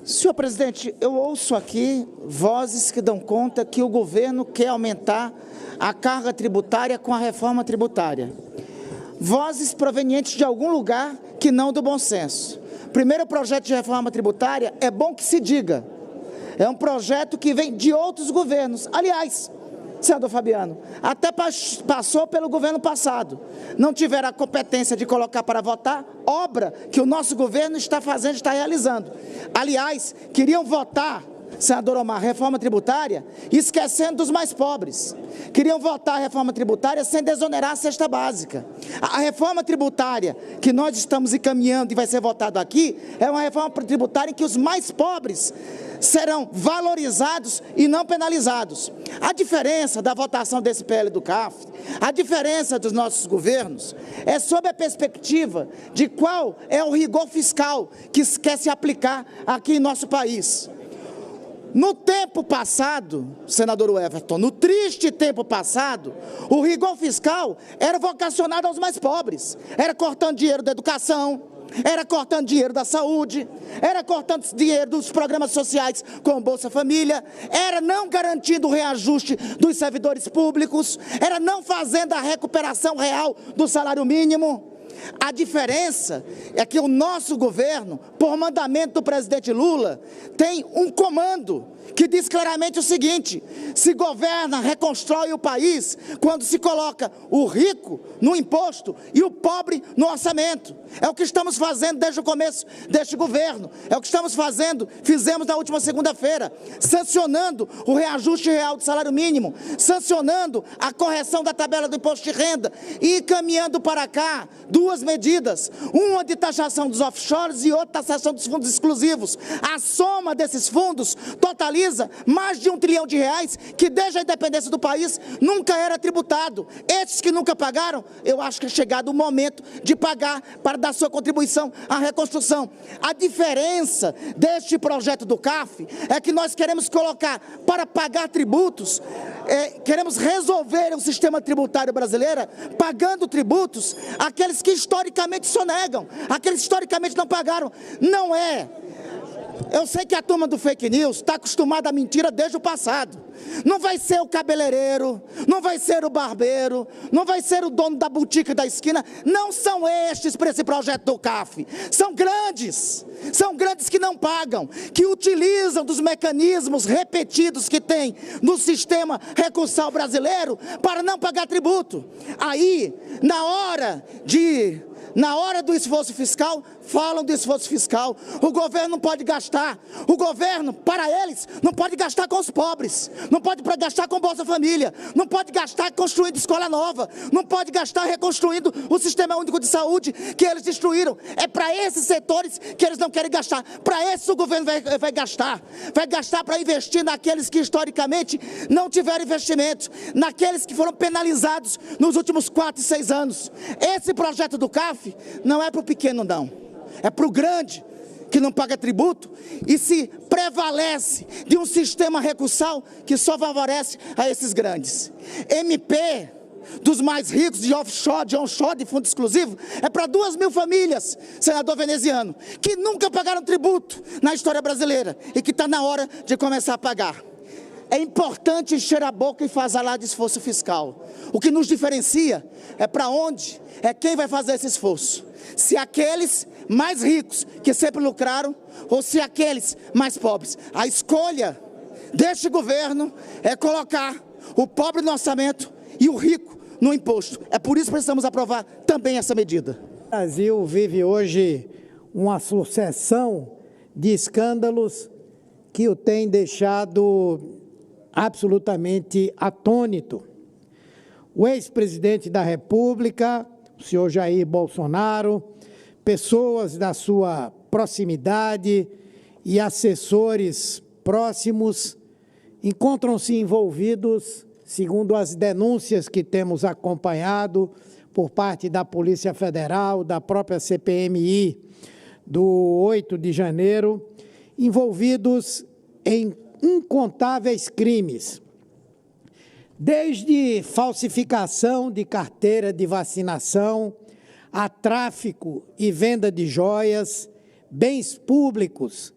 Senhor presidente, eu ouço aqui vozes que dão conta que o governo quer aumentar a carga tributária com a reforma tributária. Vozes provenientes de algum lugar que não do bom senso. Primeiro projeto de reforma tributária, é bom que se diga, é um projeto que vem de outros governos. Aliás, senador Fabiano, até passou pelo governo passado. Não tiveram a competência de colocar para votar obra que o nosso governo está fazendo, está realizando. Aliás, queriam votar, senador Omar, reforma tributária, esquecendo dos mais pobres. Queriam votar a reforma tributária sem desonerar a cesta básica. A reforma tributária que nós estamos encaminhando e vai ser votado aqui, é uma reforma tributária em que os mais pobres serão valorizados e não penalizados. A diferença da votação desse PL do CAF, a diferença dos nossos governos, é sob a perspectiva de qual é o rigor fiscal que quer se aplicar aqui em nosso país. No tempo passado, senador Everton, no triste tempo passado, o rigor fiscal era vocacionado aos mais pobres. Era cortando dinheiro da educação, era cortando dinheiro da saúde, era cortando dinheiro dos programas sociais como Bolsa Família, era não garantindo o reajuste dos servidores públicos, era não fazendo a recuperação real do salário mínimo. A diferença é que o nosso governo, por mandamento do presidente Lula, tem um comando que diz claramente o seguinte: se governa, reconstrói o país quando se coloca o rico no imposto e o pobre no orçamento. É o que estamos fazendo desde o começo deste governo, é o que estamos fazendo, fizemos na última segunda-feira, sancionando o reajuste real do salário mínimo, sancionando a correção da tabela do imposto de renda e encaminhando para cá duas medidas, uma de taxação dos offshores e outra taxação dos fundos exclusivos. A soma desses fundos totaliza mais de R$1 trilhão que desde a independência do país nunca era tributado. Esses que nunca pagaram, eu acho que é chegado o momento de pagar para dar sua contribuição à reconstrução. A diferença deste projeto do CAF é que nós queremos colocar para pagar tributos, queremos resolver o sistema tributário brasileiro pagando tributos aqueles que historicamente sonegam, aqueles que historicamente não pagaram. Não é. Eu sei que a turma do fake news está acostumada à mentira desde o passado. Não vai ser o cabeleireiro, não vai ser o barbeiro, não vai ser o dono da boutique da esquina. Não são estes para esse projeto do CAF. São grandes que não pagam, que utilizam dos mecanismos repetidos que tem no sistema recursal brasileiro para não pagar tributo. Aí, na hora do esforço fiscal, falam do esforço fiscal. O governo não pode gastar. O governo, para eles, não pode gastar com os pobres. Não pode gastar com Bolsa Família. Não pode gastar construindo escola nova. Não pode gastar reconstruindo o Sistema Único de Saúde que eles destruíram. É para esses setores que eles não querem gastar. Para esses o governo vai gastar. Vai gastar para investir naqueles que historicamente não tiveram investimento. Naqueles que foram penalizados nos últimos 4 e 6 anos. Esse projeto do CAF não é para o pequeno, não. É para o grande, que não paga tributo e se prevalece de um sistema recursal que só favorece a esses grandes. MP dos mais ricos, de offshore, de onshore, de fundo exclusivo, é para 2.000 famílias, senador veneziano, que nunca pagaram tributo na história brasileira e que está na hora de começar a pagar. É importante encher a boca e fazer de esforço fiscal. O que nos diferencia é para onde, é quem vai fazer esse esforço. Se aqueles mais ricos que sempre lucraram ou se aqueles mais pobres. A escolha deste governo é colocar o pobre no orçamento e o rico no imposto. É por isso que precisamos aprovar também essa medida. O Brasil vive hoje uma sucessão de escândalos que o tem deixado absolutamente atônito. O ex-presidente da República, o senhor Jair Bolsonaro, pessoas da sua proximidade e assessores próximos encontram-se envolvidos, segundo as denúncias que temos acompanhado por parte da Polícia Federal, da própria CPMI do 8 de janeiro, envolvidos em incontáveis crimes, desde falsificação de carteira de vacinação, a tráfico e venda de joias, bens públicos,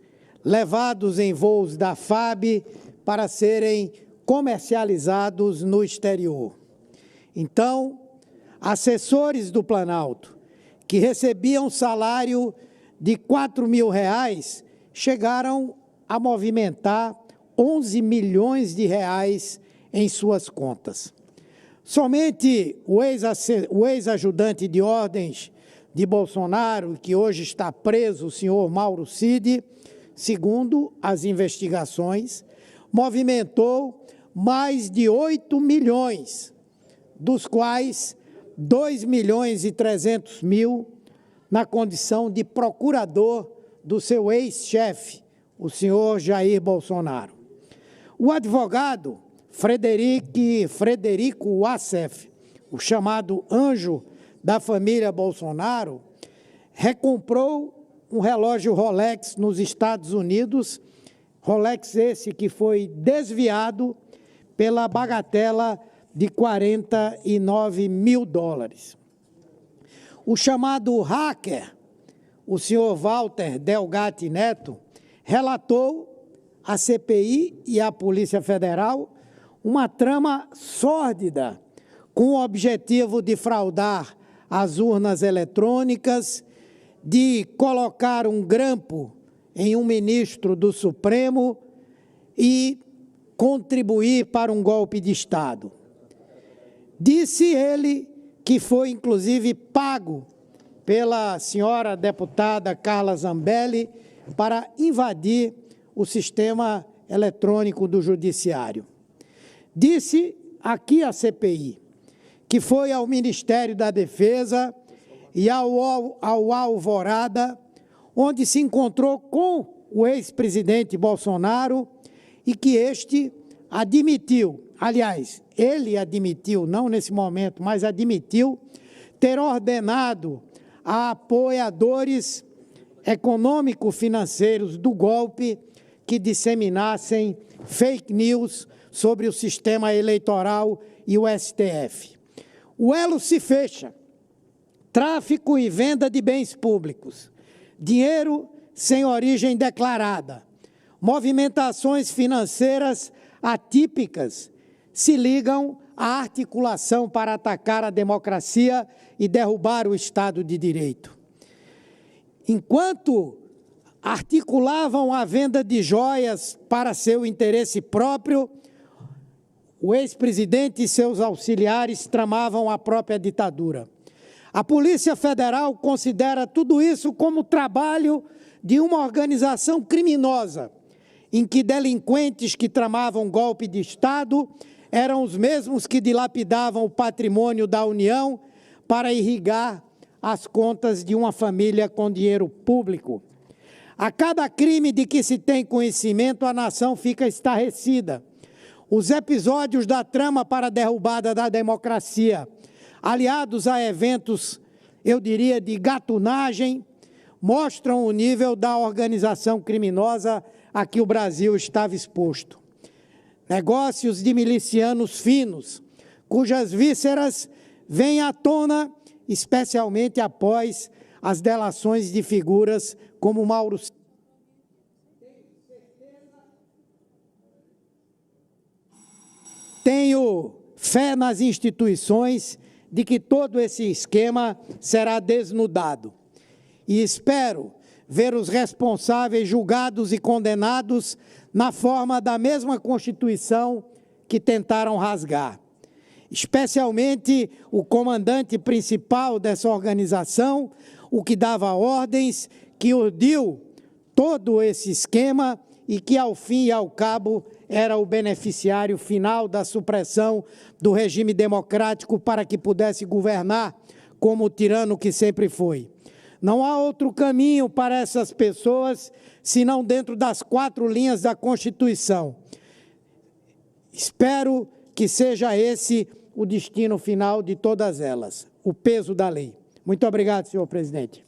levados em voos da FAB para serem comercializados no exterior. Então, assessores do Planalto, que recebiam salário de R$4.000, chegaram a movimentar 11 milhões de reais em suas contas. Somente o ex-ajudante de ordens de Bolsonaro, que hoje está preso, o senhor Mauro Cid, segundo as investigações, movimentou mais de 8 milhões, dos quais 2.300.000 na condição de procurador do seu ex-chefe, o senhor Jair Bolsonaro. O advogado Frederico Wassef, o chamado anjo da família Bolsonaro, recomprou um relógio Rolex nos Estados Unidos, Rolex esse que foi desviado pela bagatela de $49 mil. O chamado hacker, o senhor Walter Delgatti Neto, relatou à CPI e à Polícia Federal uma trama sórdida com o objetivo de fraudar as urnas eletrônicas, de colocar um grampo em um ministro do Supremo e contribuir para um golpe de Estado. Disse ele que foi, inclusive, pago pela senhora deputada Carla Zambelli para invadir o sistema eletrônico do Judiciário. Disse aqui à CPI que foi ao Ministério da Defesa e ao Alvorada, onde se encontrou com o ex-presidente Bolsonaro e que este admitiu, aliás, ele admitiu, não nesse momento, mas admitiu ter ordenado a apoiadores econômico-financeiros do golpe que disseminassem fake news sobre o sistema eleitoral e o STF. O elo se fecha. Tráfico e venda de bens públicos, dinheiro sem origem declarada, movimentações financeiras atípicas se ligam à articulação para atacar a democracia e derrubar o Estado de Direito. Enquanto articulavam a venda de joias para seu interesse próprio, o ex-presidente e seus auxiliares tramavam a própria ditadura. A Polícia Federal considera tudo isso como trabalho de uma organização criminosa, em que delinquentes que tramavam golpe de Estado eram os mesmos que dilapidavam o patrimônio da União para irrigar as contas de uma família com dinheiro público. A cada crime de que se tem conhecimento, a nação fica estarrecida. Os episódios da trama para a derrubada da democracia, aliados a eventos, eu diria, de gatunagem, mostram o nível da organização criminosa a que o Brasil estava exposto. Negócios de milicianos finos, cujas vísceras vêm à tona, especialmente após as delações de figuras como Mauro Cid. Tenho fé nas instituições de que todo esse esquema será desnudado. E espero ver os responsáveis julgados e condenados na forma da mesma Constituição que tentaram rasgar. Especialmente o comandante principal dessa organização, o que dava ordens, que urdiu todo esse esquema e que, ao fim e ao cabo, era o beneficiário final da supressão do regime democrático para que pudesse governar como o tirano que sempre foi. Não há outro caminho para essas pessoas, senão dentro das 4 linhas da Constituição. Espero que seja esse o destino final de todas elas, o peso da lei. Muito obrigado, senhor presidente.